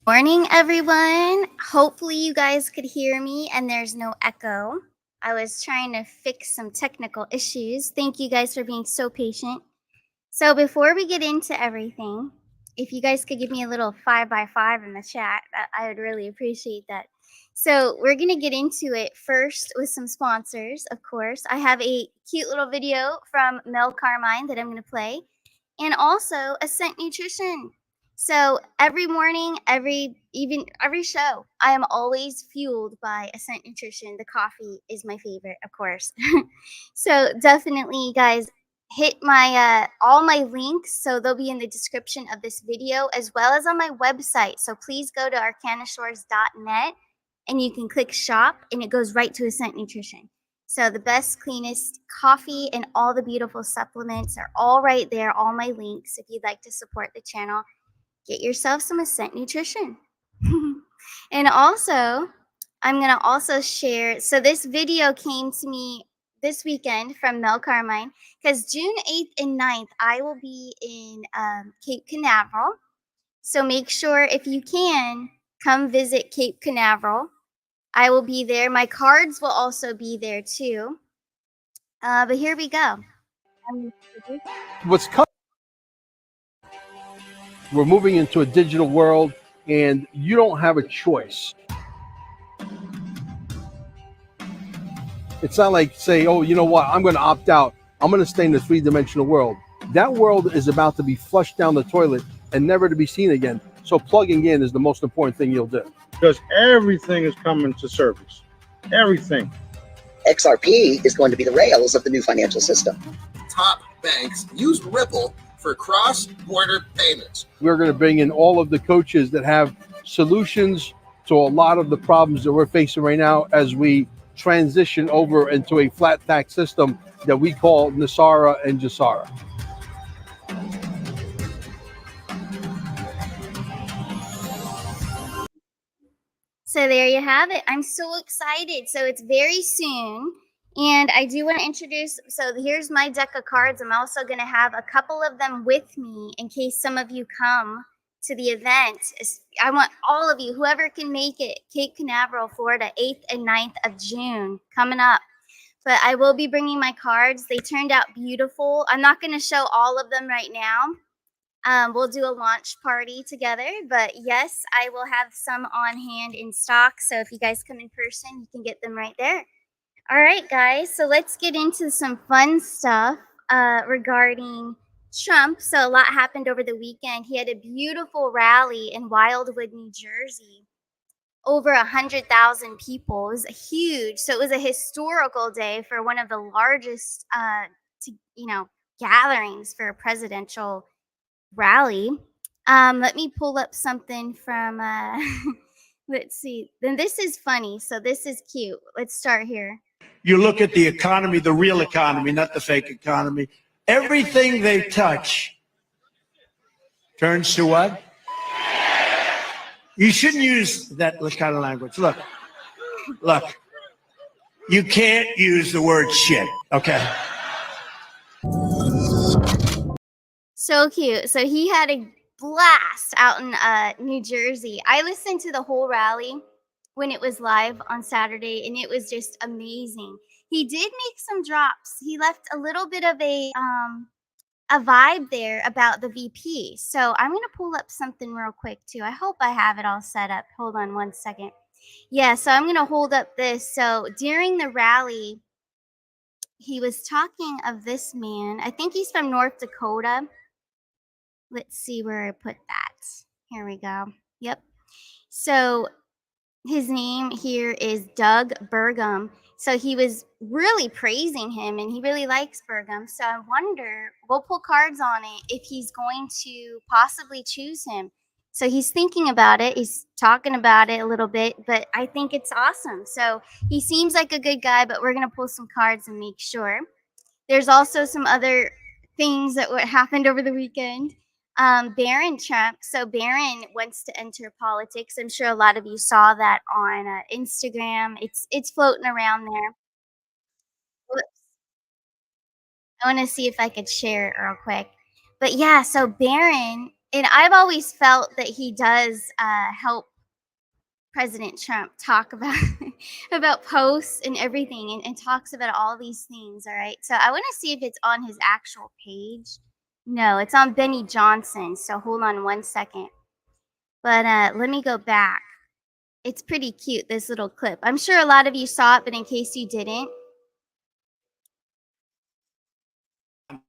Morning, everyone. Hopefully, you guys could hear me and there's no echo. I was trying to fix some technical issues. Thank you guys for being so patient. So, before we get into everything, if you guys could give me a little 5 by 5 in the chat, I would really appreciate that. So, we're going to get into it first with some sponsors, of course. I have a cute little video from Mel Carmine that I'm going to play, and also Ascent Nutrition. So every morning, every show, I am always fueled by Ascent Nutrition. The coffee is my favorite, of course. So definitely, guys, hit my all my links. So they'll be in the description of this video as well as on my website. So please go to arcanashores.net and you can click shop and it goes right to Ascent Nutrition. So the best, cleanest coffee and all the beautiful supplements are all right there, all my links. If you'd like to support the channel, get yourself some Ascent Nutrition. And also, I'm going to also share. So this video came to me this weekend from Mel Carmine because June 8th and 9th, I will be in Cape Canaveral. So make sure if you can, come visit Cape Canaveral. I will be there. My cards will also be there too. But here we go. What's coming? We're moving into a digital world, and you don't have a choice. It's not like say, oh, you know what? I'm going to opt out. I'm going to stay in the three-dimensional world. That world is about to be flushed down the toilet and never to be seen again. So plugging in is the most important thing you'll do. Because everything is coming to service. Everything. XRP is going to be the rails of the new financial system. Top banks use Ripple for cross-border payments. We're going to bring in all of the coaches that have solutions to a lot of the problems that we're facing right now as we transition over into a flat tax system that we call NESARA and JASARA. So there you have it. I'm so excited. So it's very soon. And I do want to introduce, so here's my deck of cards. I'm also going to have a couple of them with me in case some of you come to the event. I want all of you, whoever can make it, Cape Canaveral, Florida, 8th and 9th of June, coming up. But I will be bringing my cards. They turned out beautiful. I'm not going to show all of them right now. We'll do a launch party together, but yes, I will have some on hand in stock. So if you guys come in person, you can get them right there. All right, guys, so let's get into some fun stuff regarding Trump. So a lot happened over the weekend. He had a beautiful rally in Wildwood, New Jersey. Over 100,000 people. It was huge. So it was a historical day for one of the largest, gatherings for a presidential rally. Let me pull up something from, let's see. Then this is funny. So this is cute. Let's start here. You look at the economy, the real economy, not the fake economy. Everything they touch turns to what? You shouldn't use that kind of language. Look, you can't use the word shit, okay? So cute. So he had a blast out in New Jersey. I listened to the whole rally when it was live on Saturday, and it was just amazing. He did make some drops. He left a little bit of a vibe there about the VP. So I'm going to pull up something real quick too. I hope I have it all set up. Hold on one second. Yeah, so I'm going to hold up this. So during the rally, he was talking of this man. I think he's from North Dakota. Let's see where I put that. Here we go. Yep. So his name here is Doug Burgum. So he was really praising him, and he really likes Burgum. So I wonder, we'll pull cards on it, if he's going to possibly choose him. So he's thinking about it. He's talking about it a little bit, but I think it's awesome. So he seems like a good guy, but we're going to pull some cards and make sure. There's also some other things that happened over the weekend. Barron Trump. So Barron wants to enter politics. I'm sure a lot of you saw that on Instagram. It's floating around there. Whoops. I want to see if I could share it real quick. But yeah, so Barron And I've always felt that he does help President Trump talk about about posts and everything, and talks about all these things. All right, so I want to see if it's on his actual page. No, it's on Benny Johnson. So hold on one second. But let me go back. It's pretty cute, this little clip. I'm sure a lot of you saw it, but in case you didn't,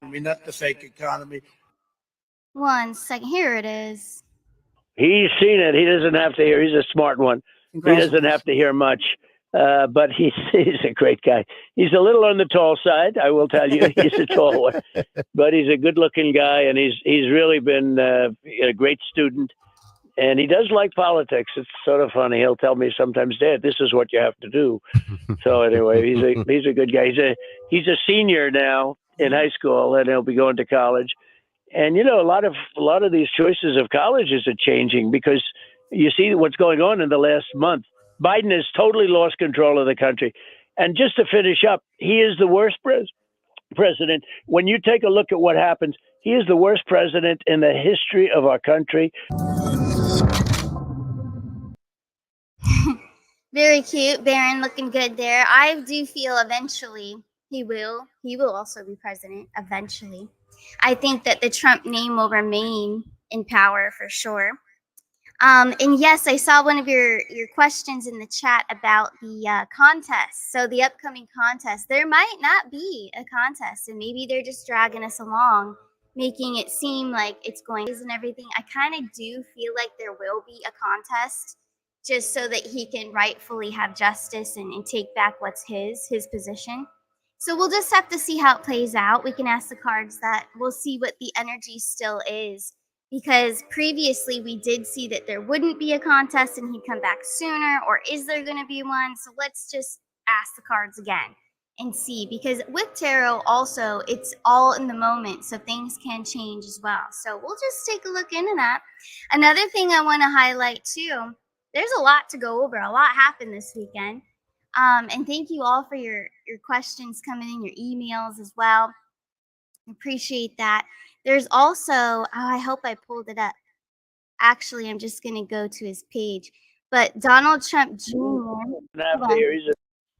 Not the fake economy. one second. Here it is. He's seen it. He doesn't have to hear. He's a smart one. He doesn't have to hear much, but he's a great guy. He's a little on the tall side, I will tell you. He's a tall one, but he's a good-looking guy, and he's really been a great student. And he does like politics. It's sort of funny. He'll tell me sometimes, Dad, this is what you have to do. So anyway, he's a good guy. He's a senior now in high school, and he'll be going to college. And you know, a lot of these choices of colleges are changing because you see what's going on in the last month. Biden has totally lost control of the country. And just to finish up, he is the worst president. When you take a look at what happens, he is the worst president in the history of our country. Very cute. Barron looking good there. I do feel eventually he will also be president eventually. I think that the Trump name will remain in power for sure. And yes, I saw one of your questions in the chat about the contest. So the upcoming contest, there might not be a contest, and maybe they're just dragging us along, making it seem like it's going and everything. I kind of do feel like there will be a contest, just so that he can rightfully have justice and take back what's his position. So we'll just have to see how it plays out. We can ask the cards that. We'll see what the energy still is, because previously we did see that there wouldn't be a contest and he'd come back sooner, or is there going to be one? So let's just ask the cards again and see, because with tarot also, it's all in the moment, so things can change as well. So we'll just take a look into that. Another thing I want to highlight too, there's a lot to go over. A lot happened this weekend. And thank you all for your questions coming in, your emails as well. Appreciate that. There's also, I hope I pulled it up. Actually, I'm just going to go to his page. But Donald Trump Jr.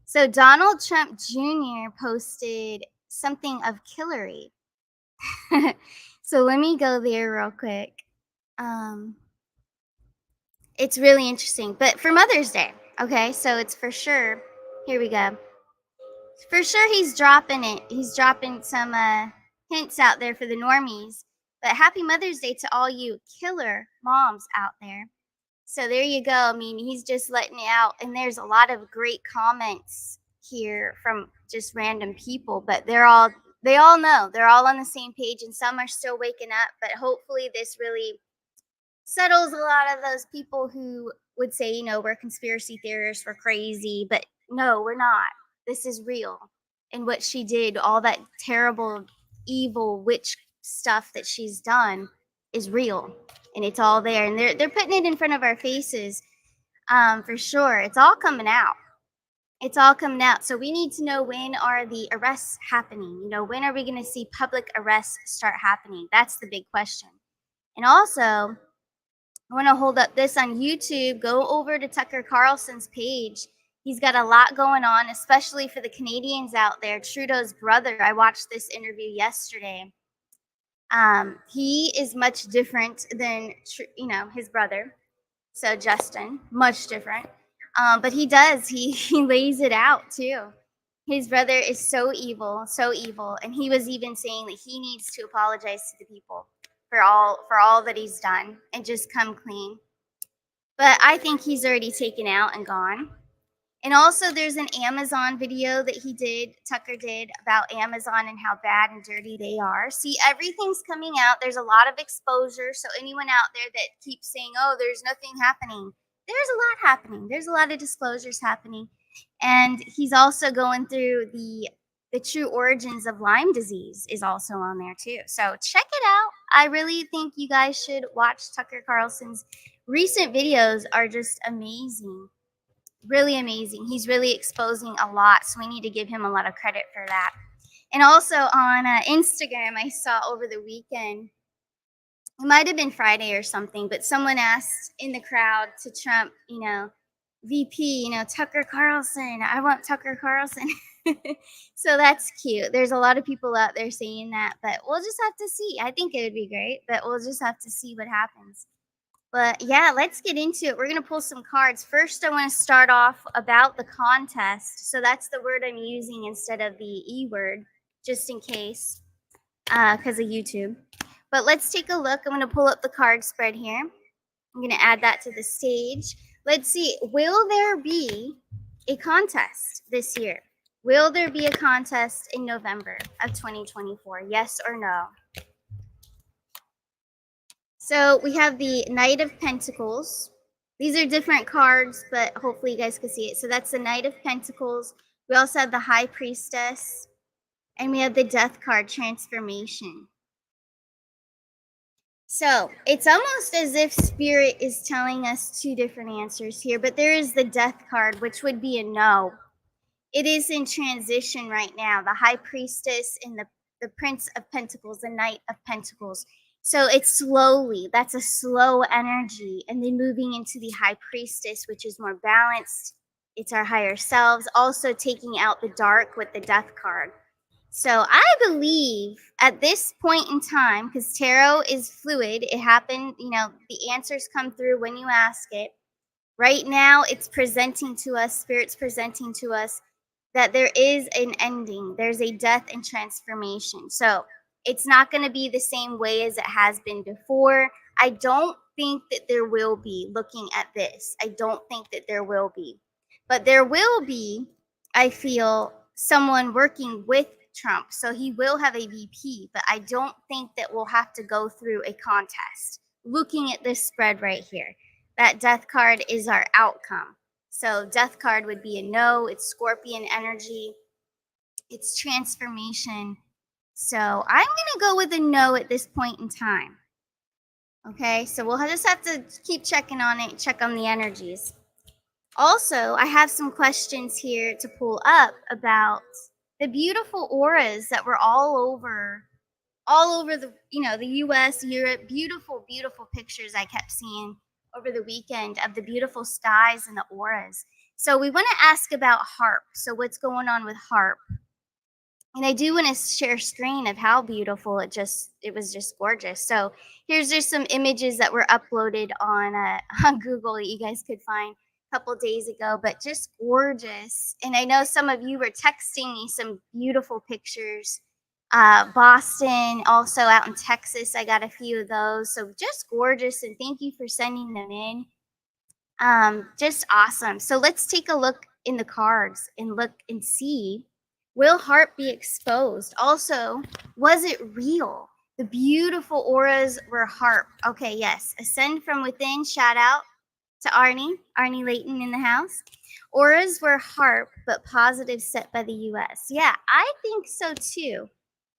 So Donald Trump Jr. posted something of Hillary. So let me go there real quick. It's really interesting. But for Mother's Day, okay, so it's for sure. Here we go. For sure he's dropping it. He's dropping some hints out there for the normies. But happy Mother's Day to all you killer moms out there. So there you go. I mean, he's just letting it out. And there's a lot of great comments here from just random people. But they all know. They're all on the same page. And some are still waking up. But hopefully this really settles a lot of those people who would say, you know, we're conspiracy theorists, we're crazy. But no, we're not. This is real. And what she did, all that terrible, evil witch stuff that she's done is real. And it's all there. And they're putting it in front of our faces for sure. It's all coming out. It's all coming out. So we need to know, when are the arrests happening? You know, when are we going to see public arrests start happening? That's the big question. And also, I want to hold up this on YouTube. Go over to Tucker Carlson's page. He's got a lot going on, especially for the Canadians out there. Trudeau's brother, I watched this interview yesterday. He is much different than, his brother. So Justin, much different. But he lays it out too. His brother is so evil. And he was even saying that he needs to apologize to the people for all that he's done and just come clean. But I think he's already taken out and gone. And also there's an Amazon video that Tucker did about Amazon and how bad and dirty they are. See, everything's coming out. There's a lot of exposure. So anyone out there that keeps saying, oh, there's nothing happening, there's a lot happening. There's a lot of disclosures happening. And he's also going through the true origins of Lyme disease is also on there too. So check it out. I really think you guys should watch Tucker Carlson's recent videos. Are just amazing. Really amazing. He's really exposing a lot, so we need to give him a lot of credit for that. And also on Instagram, I saw over the weekend, it might have been Friday or something, but someone asked in the crowd to Trump, VP, Tucker Carlson. I want Tucker Carlson. So that's cute. There's a lot of people out there saying that, but we'll just have to see. I think it would be great, but we'll just have to see what happens. But yeah, let's get into it. We're going to pull some cards. First, I want to start off about the contest. So that's the word I'm using instead of the E word, just in case, because of YouTube. But let's take a look. I'm going to pull up the card spread here. I'm going to add that to the stage. Let's see. Will there be a contest this year? Will there be a contest in November of 2024? Yes or no? So we have the Knight of Pentacles. These are different cards, but hopefully you guys can see it. So that's the Knight of Pentacles. We also have the High Priestess. And we have the Death card, Transformation. So it's almost as if Spirit is telling us two different answers here, but there is the Death card, which would be a no. It is in transition right now. The High Priestess and the Prince of Pentacles, the Knight of Pentacles. So it's slowly, that's a slow energy. And then moving into the High Priestess, which is more balanced. It's our higher selves, also taking out the dark with the Death card. So I believe at this point in time, because tarot is fluid, it happened, the answers come through when you ask it. Right now, it's presenting to us, Spirit's presenting to us that there is an ending. There's a death and transformation. So it's not going to be the same way as it has been before. I don't think that there will be, looking at this. I don't think that there will be. But there will be, I feel, someone working with Trump. So he will have a VP, but I don't think that we'll have to go through a contest. Looking at this spread right here, that Death card is our outcome. So Death card would be a no. It's Scorpion energy. It's transformation. So I'm going to go with a no at this point in time. Okay, so we'll just have to keep checking on it, check on the energies. Also, I have some questions here to pull up about the beautiful auras that were all over the, the US, Europe, beautiful, beautiful pictures I kept seeing over the weekend of the beautiful skies and the auras. So we want to ask about HAARP. So what's going on with HAARP? And I do want to share screen of how beautiful it was just gorgeous. So here's just some images that were uploaded on Google that you guys could find couple days ago, but just gorgeous. And I know some of you were texting me some beautiful pictures. Boston, also out in Texas, I got a few of those. So just gorgeous, and thank you for sending them in. Just awesome. So let's take a look in the cards and look and see, will HAARP be exposed? Also, was it real? The beautiful auras were HAARP. Okay, yes. Ascend from within, shout out to Arnie Layton in the house. Auras were HAARP, but positive set by the US. Yeah, I think so too.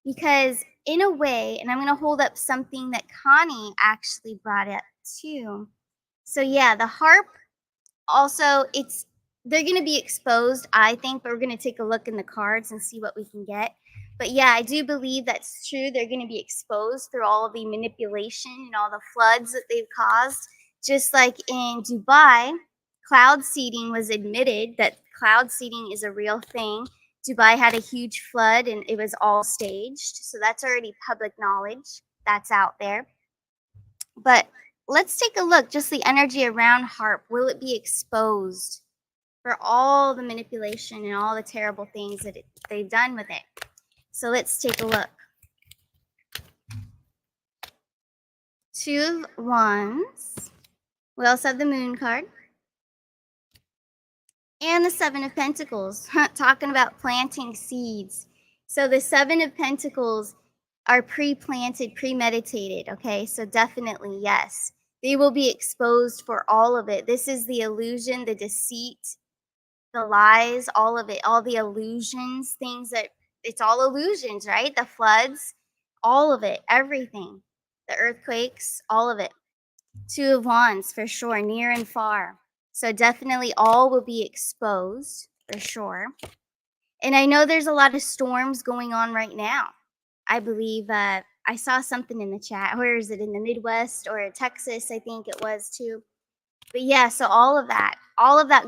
Because in a way, and I'm going to hold up something that Connie actually brought up too. So yeah, the HAARP, also, they're going to be exposed, I think, but we're going to take a look in the cards and see what we can get. But yeah, I do believe that's true. They're going to be exposed through all the manipulation and all the floods that they've caused. Just like in Dubai, cloud seeding was admitted that cloud seeding is a real thing. Dubai had a huge flood and it was all staged. So that's already public knowledge. That's out there. But let's take a look, just the energy around HAARP. Will it be exposed for all the manipulation and all the terrible things that they've done with it? So let's take a look. Two of Wands. We also have the Moon card. And the Seven of Pentacles, talking about planting seeds. So the Seven of Pentacles are pre-planted, premeditated, okay? So definitely, yes. They will be exposed for all of it. This is the illusion, the deceit, the lies, all of it, all the illusions, things that, it's all illusions, right? The floods, all of it, everything. The earthquakes, all of it. Two of Wands, for sure, near and far. So definitely all will be exposed, for sure. And I know there's a lot of storms going on right now. I believe I saw something in the chat. Where is it? In the Midwest or Texas, I think it was too. But yeah, so all of that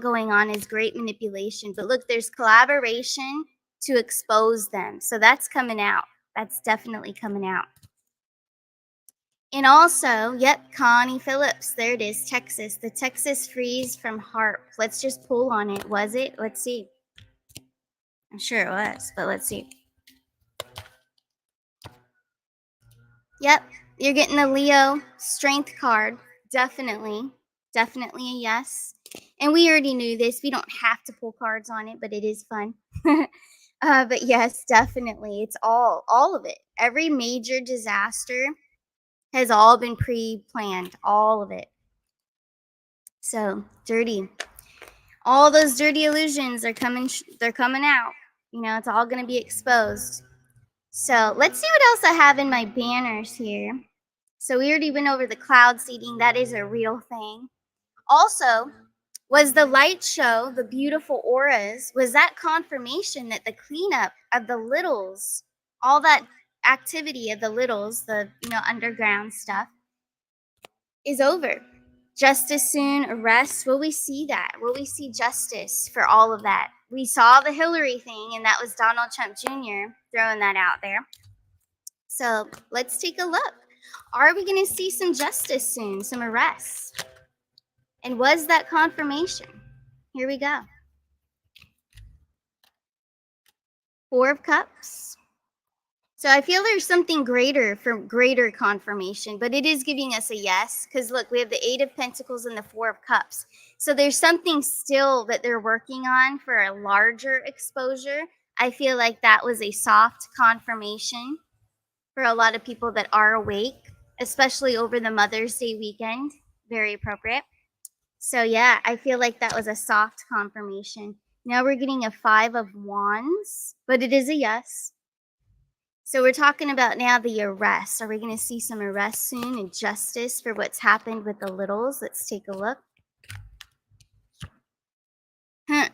going on is great manipulation. But look, there's collaboration to expose them. So that's coming out. That's definitely coming out. And also, yep, Connie Phillips. There it is, Texas. The Texas freeze from HAARP. Let's just pull on it. Was it? Let's see. I'm sure it was, but let's see. Yep, you're getting the Leo strength card. Definitely. Definitely a yes. And we already knew this. We don't have to pull cards on it, but it is fun. But yes, definitely. It's all of it. Every major disaster has all been pre-planned, all of it. So dirty. All those dirty illusions are coming. They're coming out. You know, it's all going to be exposed. So let's see what else I have in my banners here. So we already went over the cloud seeding. That is a real thing. Also, was the light show, the beautiful auras, was that confirmation that the cleanup of the littles, all that activity of the littles, the underground stuff, is over. Justice soon, arrest. Will we see that? Will we see justice for all of that? We saw the Hillary thing, and that was Donald Trump Jr. throwing that out there. So let's take a look. Are we going to see some justice soon, some arrests? And was that confirmation? Here we go. Four of Cups. So I feel there's something greater for greater confirmation, but it is giving us a yes. Because look, we have the Eight of Pentacles and the Four of Cups. So there's something still that they're working on for a larger exposure. I feel like that was a soft confirmation for a lot of people that are awake, especially over the Mother's Day weekend. Very appropriate. So yeah, I feel like that was a soft confirmation. Now we're getting a Five of Wands, but it is a yes. So we're talking about now the arrest. Are we going to see some arrests soon and justice for what's happened with the littles? Let's take a look.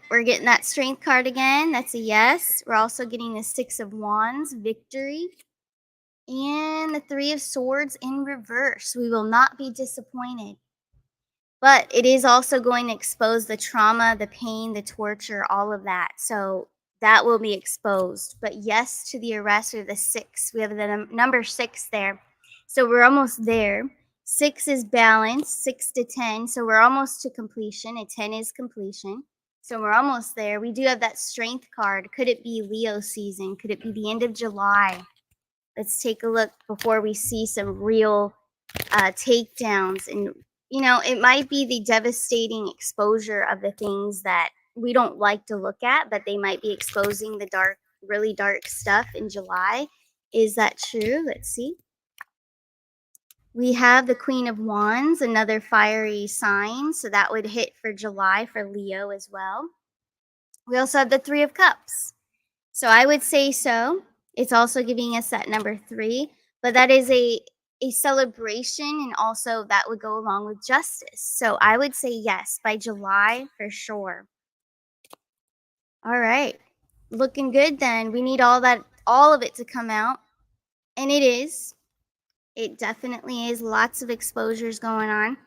We're getting that strength card again. That's a yes. We're also getting the Six of Wands, victory. And the Three of Swords in reverse. We will not be disappointed. But it is also going to expose the trauma, the pain, the torture, all of that. So that will be exposed. But yes to the arrest or the 6. We have the number 6 there. So we're almost there. 6 is balance, 6 to 10. So we're almost to completion. A 10 is completion. So we're almost there. We do have that strength card. Could it be Leo season? Could it be the end of July? Let's take a look before we see some real takedowns. And, it might be the devastating exposure of the things that we don't like to look at, but they might be exposing the dark, really dark stuff in July. Is that true? Let's see. We have the Queen of Wands, another fiery sign. So that would hit for July for Leo as well. We also have the Three of Cups. So I would say so. It's also giving us that number 3, but that is a celebration, and also that would go along with justice. So I would say yes, by July for sure. All right. Looking good then. We need all of it to come out. And it is. It definitely is. Lots of exposures going on,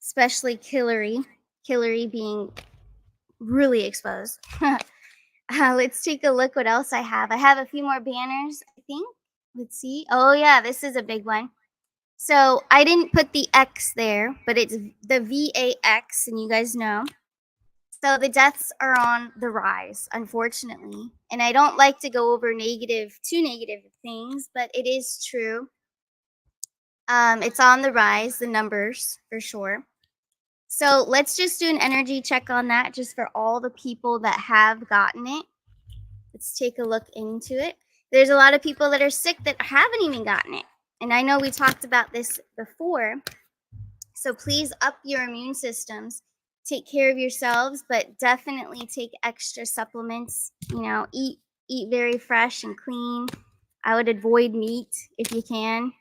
especially Hillary. Hillary being really exposed. Let's take a look what else I have. I have a few more banners, I think. Let's see. Oh, yeah, this is a big one. So I didn't put the X there, but it's the VAX, and you guys know. So the deaths are on the rise, unfortunately. And I don't like to go over too negative things, but it is true. It's on the rise, the numbers, for sure. So let's just do an energy check on that, just for all the people that have gotten it. Let's take a look into it. There's a lot of people that are sick that haven't even gotten it. And I know we talked about this before. So please up your immune systems. Take care of yourselves, but definitely take extra supplements. Eat very fresh and clean. I would avoid meat if you can.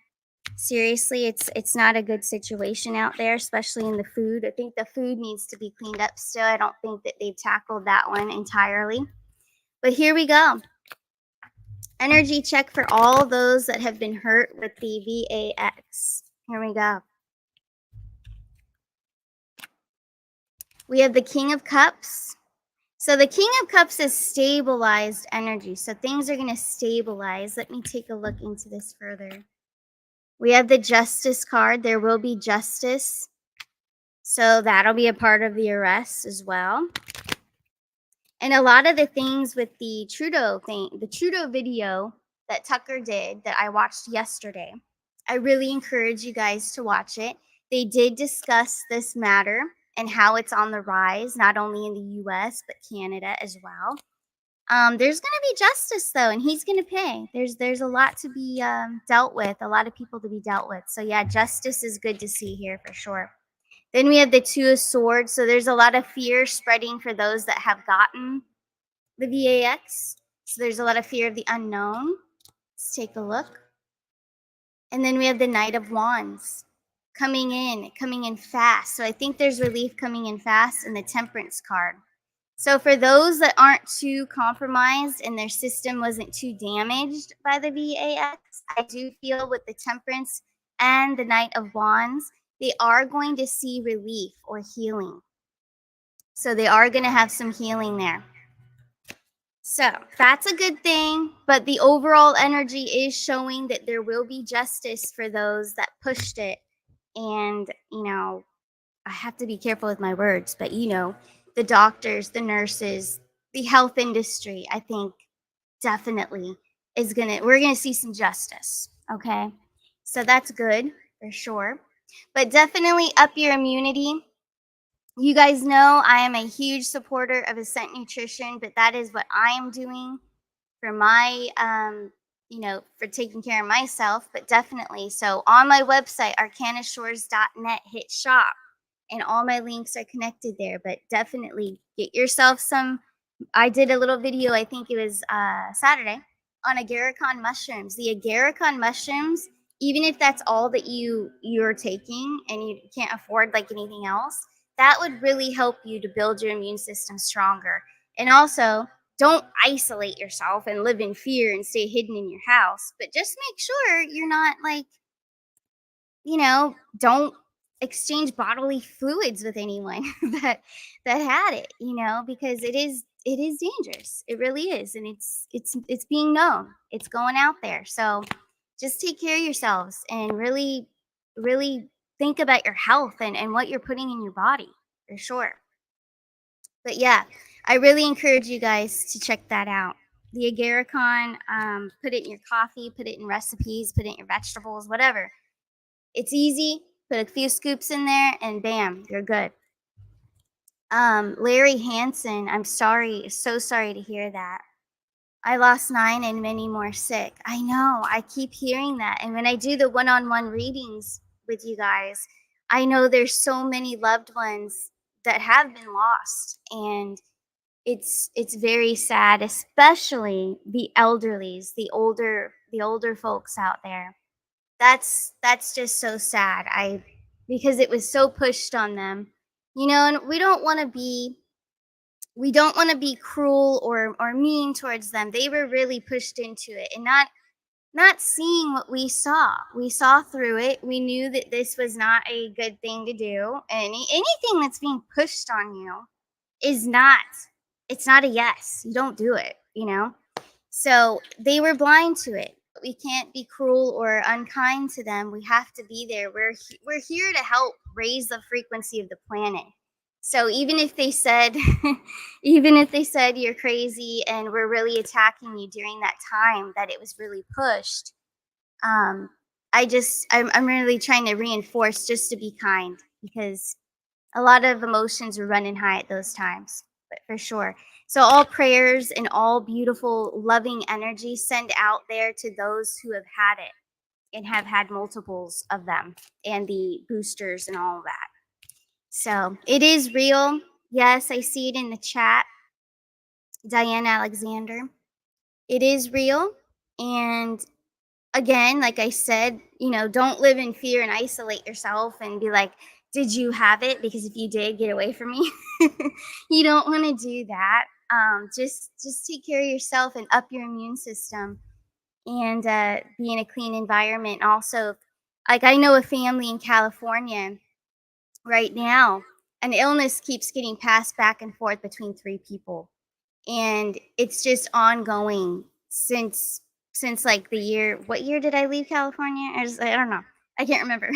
Seriously, it's not a good situation out there, especially in the food. I think the food needs to be cleaned up still. I don't think that they've tackled that one entirely. But here we go. Energy check for all those that have been hurt with the VAX. Here we go. We have the King of Cups. So the King of Cups is stabilized energy. So things are going to stabilize. Let me take a look into this further. We have the Justice card. There will be justice. So that'll be a part of the arrest as well. And a lot of the things with the Trudeau video that Tucker did that I watched yesterday, I really encourage you guys to watch it. They did discuss this matter and how it's on the rise, not only in the US, but Canada as well. There's going to be justice, though, and he's going to pay. There's a lot to be dealt with, a lot of people to be dealt with. So, yeah, justice is good to see here for sure. Then we have the Two of Swords. So there's a lot of fear spreading for those that have gotten the VAX. So there's a lot of fear of the unknown. Let's take a look. And then we have the Knight of Wands coming in fast. So I think there's relief coming in fast in the Temperance card. So for those that aren't too compromised and their system wasn't too damaged by the VAX, I do feel with the Temperance and the Knight of Wands, they are going to see relief or healing. So they are going to have some healing there. So that's a good thing, but the overall energy is showing that there will be justice for those that pushed it. And, you know, I have to be careful with my words, but, you know, the doctors, the nurses, the health industry, I think definitely we're going to see some justice. Okay. So that's good for sure. But definitely up your immunity. You guys know I am a huge supporter of Ascent Nutrition, but that is what I am doing for my, for taking care of myself, but definitely. So on my website, arcanashores.net, hit shop, and all my links are connected there, but definitely get yourself some. I did a little video, I think it was Saturday, on agarikon mushrooms. The agarikon mushrooms, even if that's all that you're taking and you can't afford like anything else, that would really help you to build your immune system stronger. And also, don't isolate yourself and live in fear and stay hidden in your house, but just make sure you're not like, don't exchange bodily fluids with anyone that had it, because it is dangerous. It really is. And it's being known. It's going out there. So just take care of yourselves and really, really think about your health and what you're putting in your body for sure. But yeah, I really encourage you guys to check that out. The agarikon, put it in your coffee, put it in recipes, put it in your vegetables, whatever. It's easy. Put a few scoops in there and bam, you're good. Larry Hansen, I'm sorry, so sorry to hear that. I lost 9 and many more sick. I know, I keep hearing that. And when I do the one-on-one readings with you guys, I know there's so many loved ones that have been lost. And it's very sad, especially the elderlies, the older folks out there. That's just so sad. Because it was so pushed on them. And we don't want to be cruel or mean towards them. They were really pushed into it and not seeing what we saw. We saw through it. We knew that this was not a good thing to do. Anything that's being pushed on you it's not a yes. You don't do it, So they were blind to it. We can't be cruel or unkind to them. We have to be there. We're here to help raise the frequency of the planet. So even if they said you're crazy and we're really attacking you during that time that it was really pushed, I'm really trying to reinforce just to be kind, because a lot of emotions were running high at those times, but for sure. So all prayers and all beautiful, loving energy send out there to those who have had it and have had multiples of them and the boosters and all of that. So it is real. Yes, I see it in the chat. Diane Alexander. It is real. And again, like I said, don't live in fear and isolate yourself and be like, did you have it? Because if you did, get away from me. You don't want to do that. Just take care of yourself and up your immune system. and be in a clean environment. Also, like I know a family in California right now, an illness keeps getting passed back and forth between 3 people, and it's just ongoing since like the year. What year did I leave California? I don't know. I can't remember.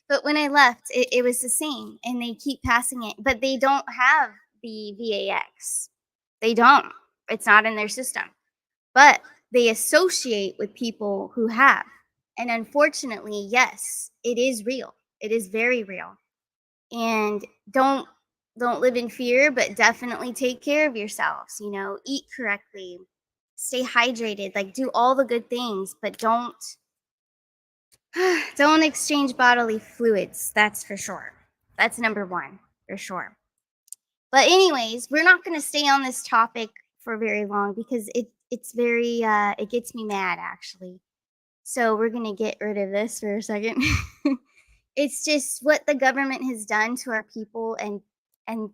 But when I left, it was the same, and they keep passing it, but they don't have the VAX. They don't. It's not in their system. But they associate with people who have. And unfortunately, yes, it is real. It is very real. And don't live in fear, but definitely take care of yourselves, eat correctly, stay hydrated, like do all the good things, but don't don't exchange bodily fluids, that's for sure. That's number 1, for sure. But anyways, we're not going to stay on this topic for very long because it's very it gets me mad actually. So we're going to get rid of this for a second. It's just what the government has done to our people and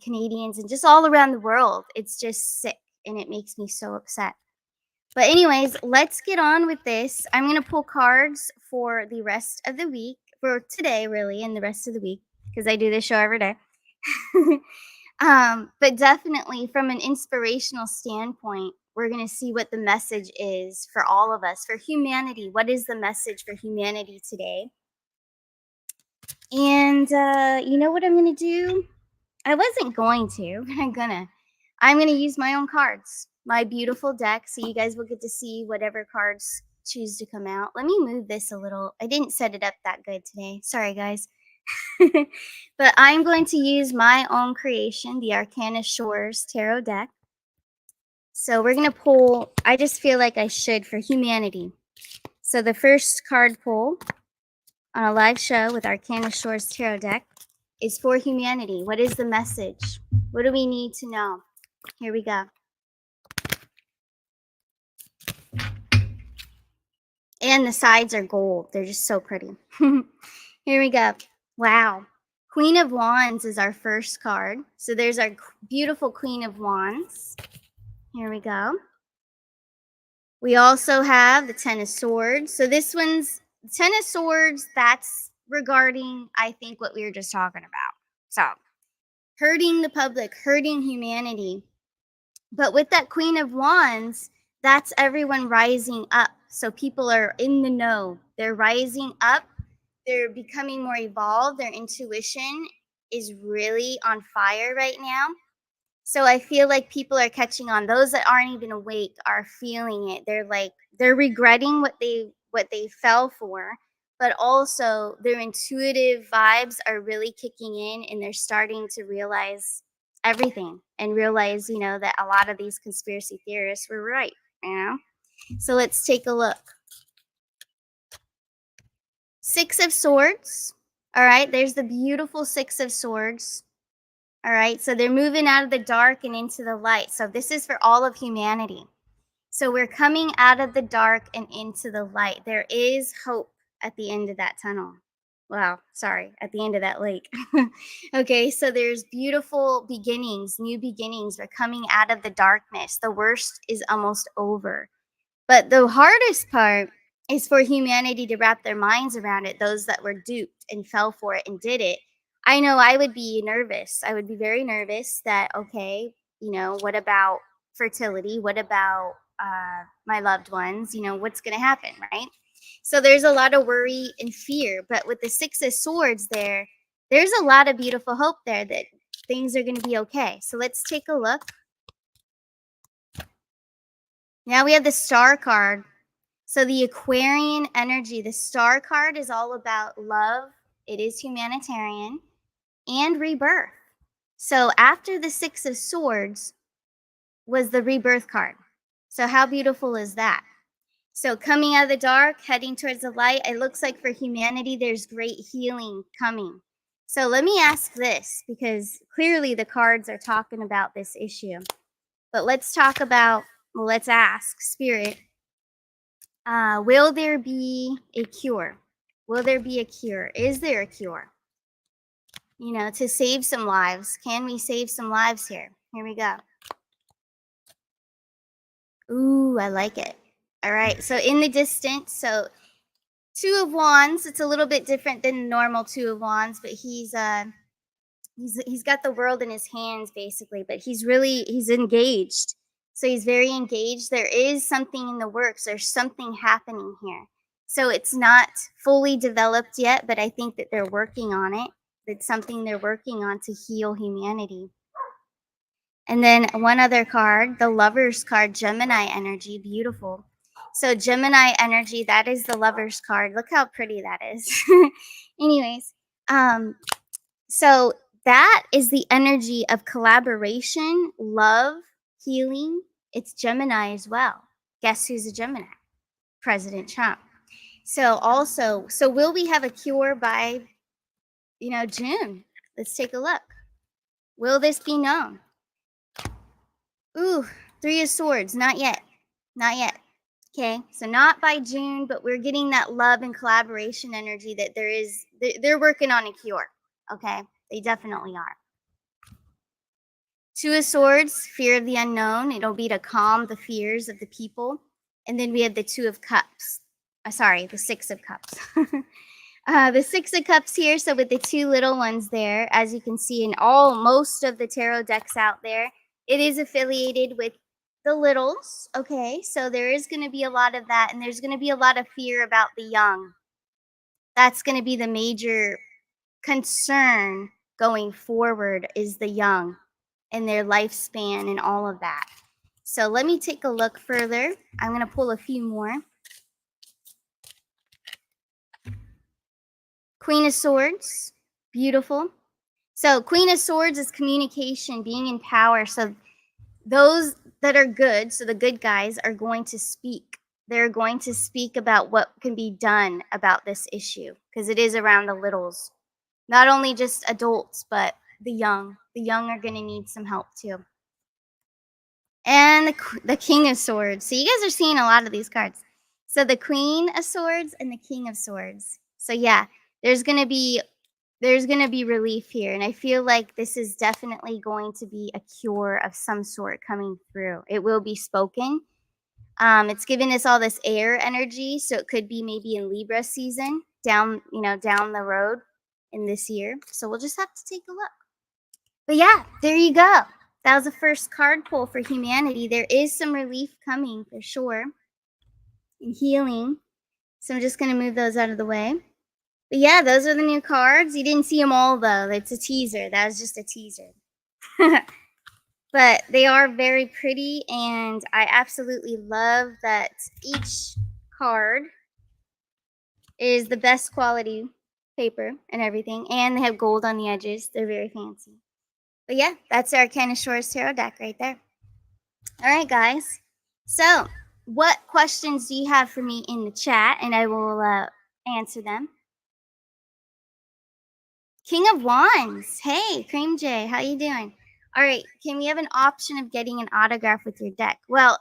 Canadians and just all around the world. It's just sick and it makes me so upset. But anyways, let's get on with this. I'm going to pull cards for the rest of the week, for today really, and the rest of the week because I do this show every day. But definitely from an inspirational standpoint, we're going to see what the message is for all of us, for humanity. What is the message for humanity today? And you know what I'm going to do? I wasn't going to, but I'm gonna use my own cards, my beautiful deck, so you guys will get to see whatever cards choose to come out. Let me move this a little. I didn't set it up that good today. Sorry, guys. But I'm going to use my own creation, the Arcana Shores Tarot deck. So we're gonna pull, I just feel like I should, for humanity. So the first card pull on a live show with Arcana Shores Tarot deck is for humanity. What is the message? What do we need to know? Here we go. And the sides are gold. They're just so pretty. Here we go. Wow. Queen of Wands is our first card. So there's our beautiful Queen of Wands. Here we go. We also have the Ten of Swords. So this one's Ten of Swords. That's regarding, I think, what we were just talking about. So hurting the public, hurting humanity. But with that Queen of Wands, that's everyone rising up. So people are in the know. They're rising up. They're becoming more evolved. Their intuition is really on fire right now. So I feel like people are catching on. Those that aren't even awake are feeling it. They're regretting what they fell for, but also their intuitive vibes are really kicking in, and they're starting to realize everything and realize, that a lot of these conspiracy theorists were right, So let's take a look. 6 of Swords. All right, there's the beautiful 6 of Swords. All right, so they're moving out of the dark and into the light. So this is for all of humanity. So we're coming out of the dark and into the light. There is hope at the end of that tunnel. Wow, sorry, at the end of that lake. Okay, so there's beautiful beginnings, new beginnings. We're coming out of the darkness. The worst is almost over. But the hardest part is for humanity to wrap their minds around it, those that were duped and fell for it and did it. I know I would be nervous. I would be very nervous that, okay, what about fertility? What about my loved ones? What's going to happen, right? So there's a lot of worry and fear. But with the 6 of Swords there's a lot of beautiful hope there that things are going to be okay. So let's take a look. Now we have the Star card. So the Aquarian energy, the Star card is all about love. It is humanitarian and rebirth. So after the 6 of Swords was the rebirth card. So how beautiful is that? So coming out of the dark, heading towards the light, it looks like for humanity, there's great healing coming. So let me ask this, because clearly the cards are talking about this issue. But let's ask Spirit, will there be a cure? Will there be a cure? Is there a cure? To save some lives. Can we save some lives here? Here we go. Ooh, I like it. All right, so in the distance, so Two of Wands. It's a little bit different than normal Two of Wands, but he's got the world in his hands basically, but he's engaged. So he's very engaged. There is something in the works. There's something happening here. So it's not fully developed yet, but I think that they're working on it. It's something they're working on to heal humanity. And then one other card, the Lover's card, Gemini energy, beautiful. So Gemini energy, that is the Lover's card. Look how pretty that is. Anyways, so that is the energy of collaboration, love, healing. It's Gemini as well. Guess who's a Gemini? President Trump. So will we have a cure by, June? Let's take a look. Will this be known? Ooh, Three of Swords. Not yet. Not yet. Okay, so not by June, but we're getting that love and collaboration energy that they're working on a cure. Okay, they definitely are. Two of Swords, fear of the unknown. It'll be to calm the fears of the people. And then we have the Two of Cups. The Six of Cups. The Six of Cups here, so with the two little ones there, as you can see in most of the tarot decks out there, it is affiliated with the littles, okay? So there is going to be a lot of that, and there's going to be a lot of fear about the young. That's going to be the major concern going forward, is the young and their lifespan and all of that. So let me take a look further. I'm going to pull a few more. Queen of Swords, beautiful. So Queen of Swords is communication, being in power. So those that are good, so the good guys, are going to speak. They're going to speak about what can be done about this issue, because it is around the littles. Not only just adults, but the young. The young are going to need some help too. And the King of Swords. So you guys are seeing a lot of these cards. So the Queen of Swords and the King of Swords. So yeah, there's going to be relief here, and I feel like this is definitely going to be a cure of some sort coming through. It will be spoken. It's giving us all this air energy, so it could be maybe in Libra season down the road in this year. So we'll just have to take a look. But yeah, there you go. That was the first card pull for humanity. There is some relief coming for sure, and healing. So I'm just going to move those out of the way. But yeah, those are the new cards. You didn't see them all, though. It's a teaser. That was just a teaser. But they are very pretty, and I absolutely love that each card is the best quality paper and everything, and they have gold on the edges. They're very fancy. But yeah, that's our Arcana Shores Tarot deck right there. All right, guys. So what questions do you have for me in the chat, and I will answer them. King of Wands. Hey, Cream J, how you doing? All right, can we have an option of getting an autograph with your deck? Well,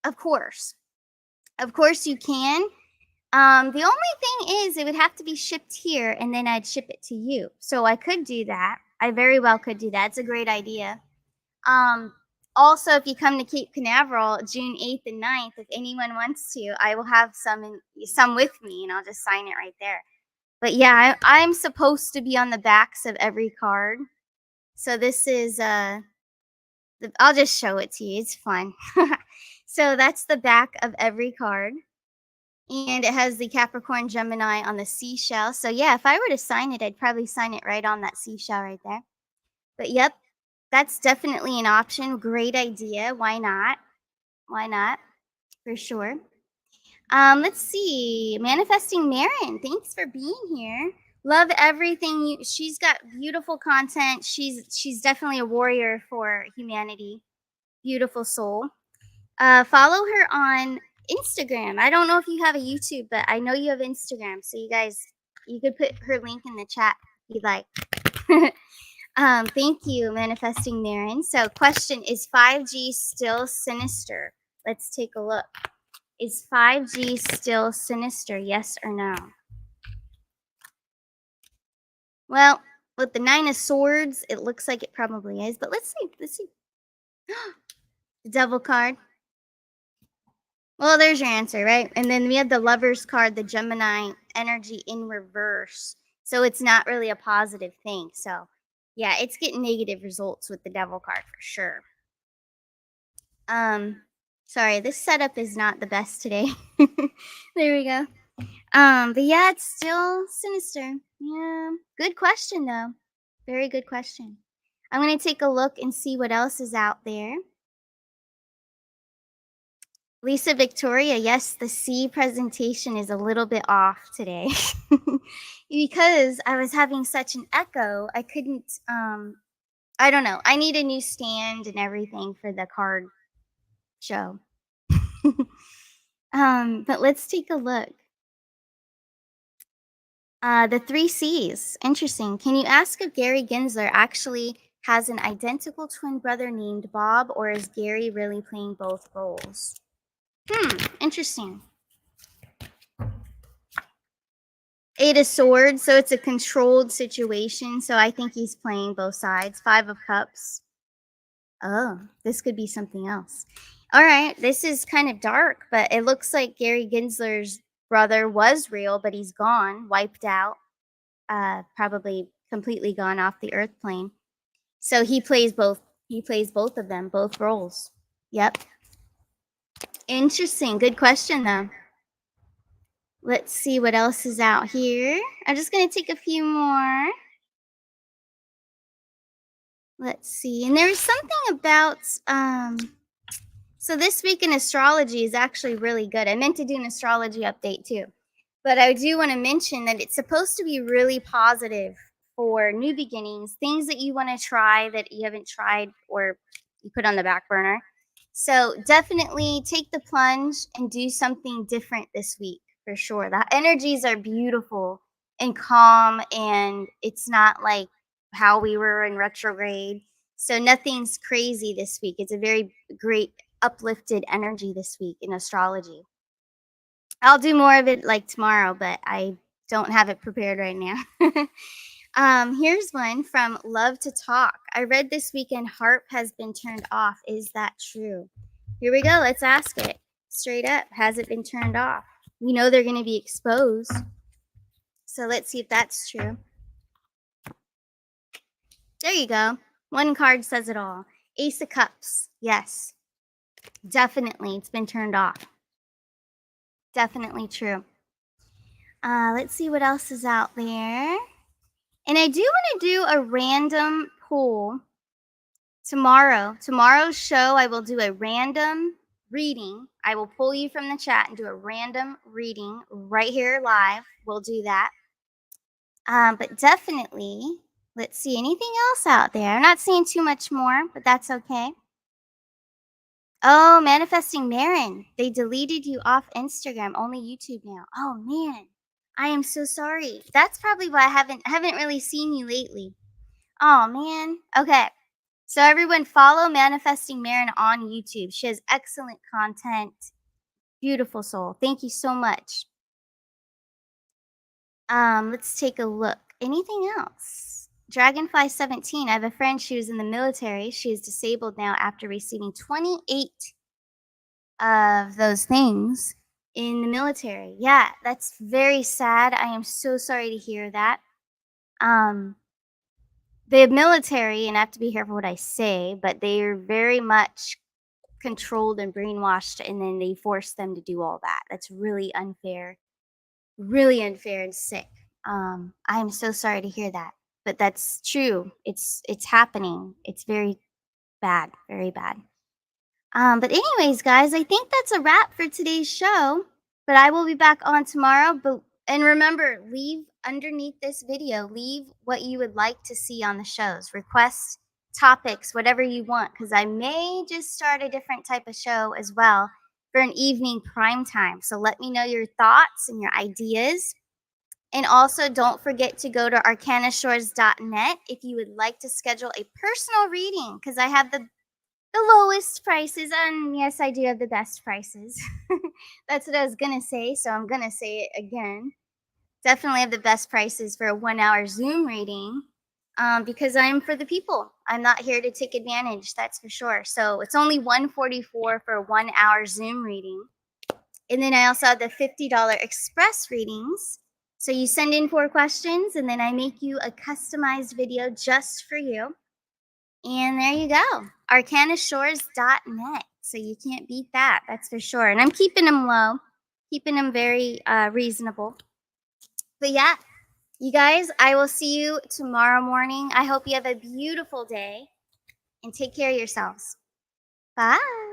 of course you can. The only thing is it would have to be shipped here, and then I'd ship it to you. So I could do that. I very well could do that. It's a great idea. Also, if you come to Cape Canaveral June 8th and 9th, if anyone wants to, I will have some with me, and I'll just sign it right there. But yeah, I'm supposed to be on the backs of every card. So this is, I'll just show it to you. It's fun. So that's the back of every card. And it has the Capricorn Gemini on the seashell. So yeah, if I were to sign it, I'd probably sign it right on that seashell right there. But yep, that's definitely an option. Great idea. Why not? Why not? For sure. Let's see. Manifesting Marin, thanks for being here. Love everything. She's got beautiful content. She's definitely a warrior for humanity. Beautiful soul. Follow her on Instagram. I don't know if you have a YouTube, but I know you have Instagram. So you could put her link in the chat if you'd like. Thank you, Manifesting Marin. So question, is 5G still sinister? Let's take a look. Is 5G still sinister? Yes or no? Well, with the 9 of Swords, it looks like it probably is. But let's see. The Devil card. Well, there's your answer, right? And then we have the Lovers card, the Gemini energy in reverse. So it's not really a positive thing. So yeah, it's getting negative results with the Devil card for sure. Sorry, this setup is not the best today. There we go. But yeah, it's still sinister. Yeah. Good question though. Very good question. I'm gonna take a look and see what else is out there. Lisa Victoria, yes, the C presentation is a little bit off today. Because I was having such an echo, I couldn't I don't know. I need a new stand and everything for the card show. But let's take a look. The 3 C's. Interesting. Can you ask if Gary Gensler actually has an identical twin brother named Bob, or is Gary really playing both roles? Interesting. 8 of Swords, so it's a controlled situation, so I think he's playing both sides. 5 of Cups. Oh, this could be something else. All right, this is kind of dark, but it looks like Gary Gensler's brother was real, but he's gone, wiped out, probably completely gone off the earth plane. So he plays both. He plays both of them, both roles. Yep. Interesting. Good question, though. Let's see what else is out here. I'm just going to take a few more. Let's see. And there's something about, so this week in astrology is actually really good. I meant to do an astrology update too. But I do want to mention that it's supposed to be really positive for new beginnings, things that you want to try that you haven't tried or you put on the back burner. So definitely take the plunge and do something different this week for sure. The energies are beautiful and calm, and it's not like how we were in retrograde. So nothing's crazy this week. It's a very great uplifted energy this week in astrology. I'll do more of it like tomorrow, but I don't have it prepared right now. Here's one from Love to Talk. I read this weekend HAARP has been turned off. Is that true? Here we go. Let's ask it straight up. Has it been turned off? We know they're going to be exposed. So let's see if that's true. There you go. One card says it all. Ace of Cups. Yes. Definitely. It's been turned off. Definitely true. Let's see what else is out there. And I do want to do a random pull tomorrow. Tomorrow's show, I will do a random reading. I will pull you from the chat and do a random reading right here live. We'll do that. But definitely, let's see anything else out there. I'm not seeing too much more, but that's okay. Oh, Manifesting Marin. They deleted you off Instagram. Only YouTube now. Oh man, I am so sorry. That's probably why I haven't really seen you lately. Oh man. Okay. So everyone follow Manifesting Marin on YouTube. She has excellent content. Beautiful soul. Thank you so much. Let's take a look. Anything else? Dragonfly 17. I have a friend. She was in the military. She is disabled now after receiving 28 of those things in the military. Yeah, that's very sad. I am so sorry to hear that. The military, and I have to be careful what I say, but they are very much controlled and brainwashed, and then they force them to do all that. That's really unfair and sick. I'm so sorry to hear that, but that's true. It's happening. It's very bad, very bad. But anyways, guys, I think that's a wrap for today's show. But I will be back on tomorrow. And remember, leave underneath this video, leave what you would like to see on the shows. Request topics, whatever you want, because I may just start a different type of show as well for an evening prime time. So let me know your thoughts and your ideas. And also, don't forget to go to arcanashores.net if you would like to schedule a personal reading, because I have the lowest prices, and yes, I do have the best prices. That's what I was gonna say, so I'm gonna say it again. Definitely have the best prices for a 1-hour Zoom reading, because I'm for the people. I'm not here to take advantage, that's for sure. So it's only $144 for a 1-hour Zoom reading. And then I also have the $50 express readings. So you send in 4 questions, and then I make you a customized video just for you. And there you go, arcanashores.net. So you can't beat that, that's for sure. And I'm keeping them low, keeping them very reasonable. But yeah, you guys, I will see you tomorrow morning. I hope you have a beautiful day and take care of yourselves. Bye.